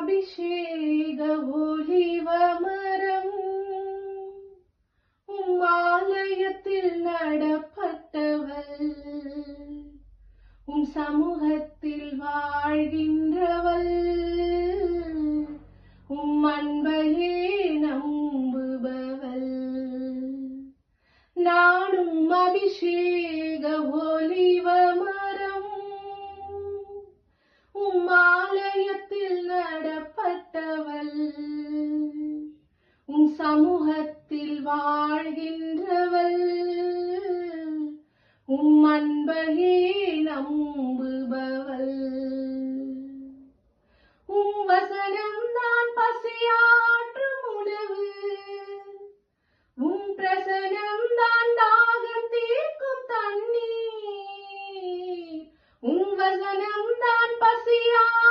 அபிஷேக ஒலிவமரம் ஆலயத்தில் நடப்பட்டவள் சமூகத்தில் வாழ்கின்றவள் அன்பையே நம்புபவள் நானும் அபிஷேக ஒலிவமரம் ஆலயத்தில் நடப்பட்டவள் சமூகத்தில் வாழ்கின்றவள்